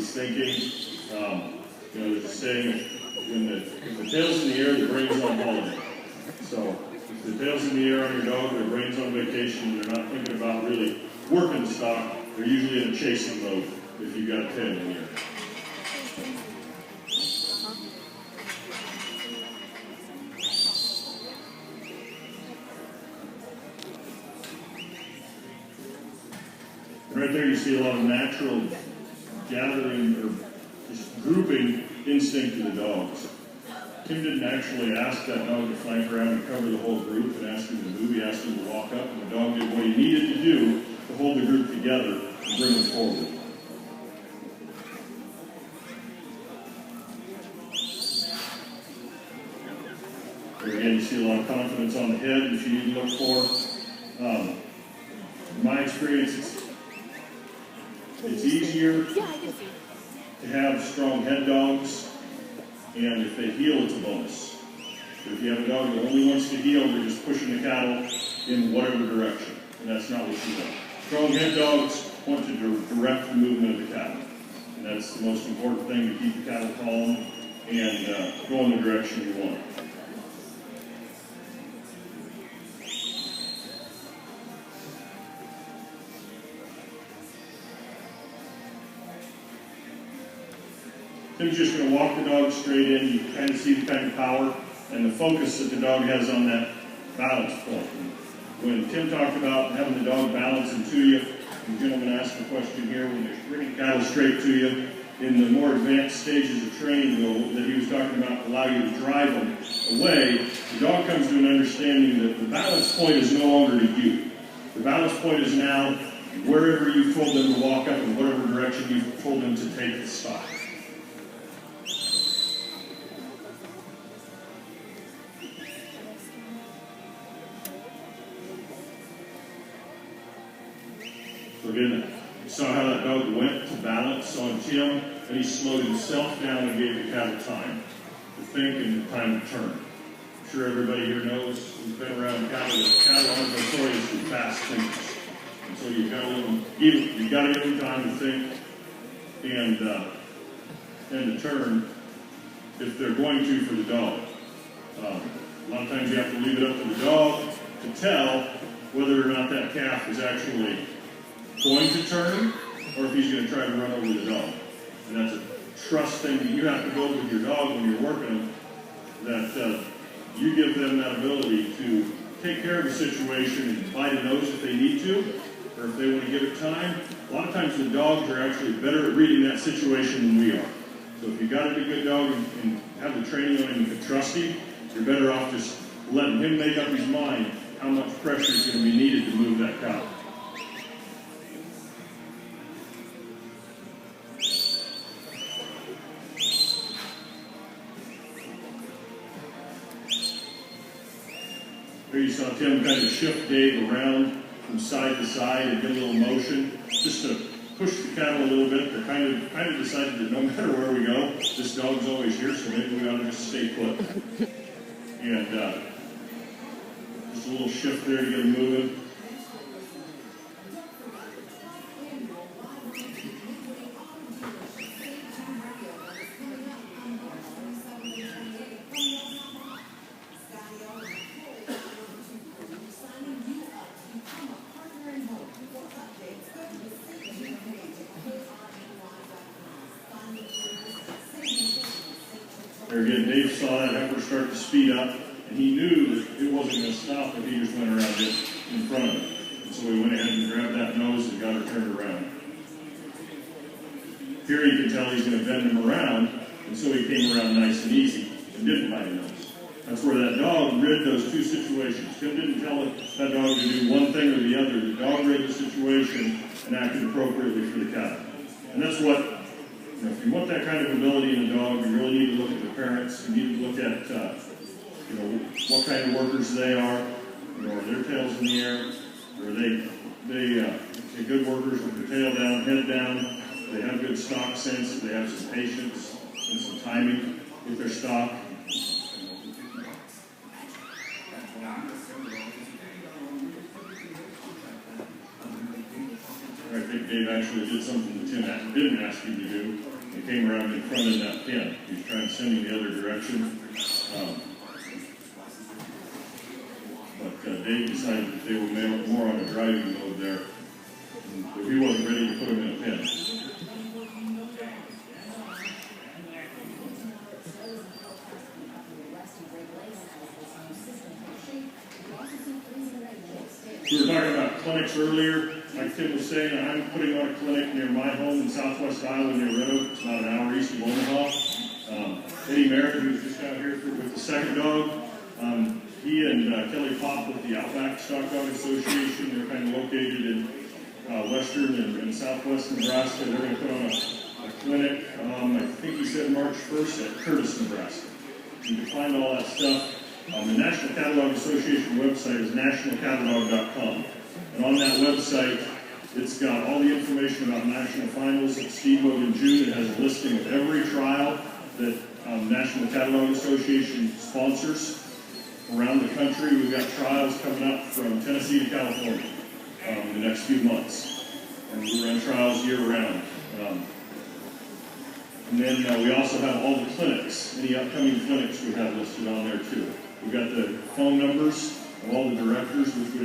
he's thinking. You know, there's a saying, if the tail's in the air, the brain's on holiday. So if the tail's in the air on your dog, their brain's on vacation, they're not thinking about really working the stock, they're usually in a chasing mode if you've got a tail in the air. Right there you see a lot of natural gathering or just grouping instinct of the dogs. Tim didn't actually ask that dog to flank around and cover the whole group and ask him to move. He asked him to walk up, and the dog did what he needed to do to hold the group together and bring them forward. There again, you see a lot of confidence on the head, which you need to look for. In my experience, it's easier to have strong head dogs, and if they heel, it's a bonus. But if you have a dog that only wants to heel, they're just pushing the cattle in whatever direction, and that's not what you want. Strong head dogs want to direct the movement of the cattle, and that's the most important thing, to keep the cattle calm and go in the direction you want. Tim's just going to walk the dog straight in. You can kind of see the kind of power and the focus that the dog has on that balance point. When Tim talked about having the dog balancing to you, the gentleman asked the question here, when they're bringing cattle straight to you, in the more advanced stages of training though, that he was talking about allow you to drive them away, the dog comes to an understanding that the balance point is no longer to you. The balance point is now wherever you told them to walk up in whatever direction you told them to take the stock. So again, you saw how that dog went to balance on Tim, and he slowed himself down and gave the cattle time to think and time to turn. I'm sure everybody here knows who's been around cattle. Cattle aren't notoriously fast thinkers, and so you've got to give them time to think and to turn if they're going to for the dog. A lot of times you have to leave it up to the dog to tell whether or not that calf is actually going to turn, or if he's going to try to run over the dog. And that's a trust thing that you have to build with your dog when you're working them, that you give them that ability to take care of the situation and bite a nose if they need to, or if they want to give it time. A lot of times the dogs are actually better at reading that situation than we are. So if you've got a good dog and have the training on him and can trust him, you're better off just letting him make up his mind how much pressure is going to be needed to move that cow. Here you saw Tim kind of shift Dave around from side to side and get a little motion, just to push the cattle a little bit. They're kind of decided that no matter where we go, this dog's always here, so maybe we ought to just stay put. And just a little shift there to get them moving. There again, Dave saw that heifer start to speed up, and he knew that it wasn't going to stop if he just went around it in front of it. And so he went ahead and grabbed that nose and got her turned around. Here you can tell he's going to bend him around, and so he came around nice and easy and didn't bite a nose. That's where that dog read those two situations. Tim didn't tell that dog to do one thing or the other. The dog read the situation and acted appropriately for the cattle. And that's what, if you want that kind of ability in a dog, you really need to look at the parents. You need to look at, what kind of workers they are. Are their tails in the air? Or are they good workers with their tail down, head down? They have good stock sense. They have some patience and some timing with their stock. I think Dave actually did something that Tim didn't ask him to do. He came around in front of that pin. He's trying to send him the other direction. But Dave decided that they were more on a driving mode there. But he wasn't ready to put him in a pin. We were talking about clinics earlier. Like Tim was saying, I'm putting on a clinic near my home in southwest Iowa near Red Oak. It's about an hour east of Omaha. Eddie Merritt, who's just out here with the second dog, he and Kelly Pop with the Outback Stock Dog Association, they're kind of located in western and southwest Nebraska. They're going to put on a clinic, I think he said March 1st at Curtis, Nebraska. You can find all that stuff. The National Catalog Association website is nationalcatalog.com. And on that website, it's got all the information about national finals at Steamboat in June. It has a listing of every trial that National Catalog Association sponsors around the country. We've got trials coming up from Tennessee to California in the next few months. And we run trials year-round. And then we also have all the clinics, any upcoming clinics we have listed on there too. We've got the phone numbers of all the directors, which would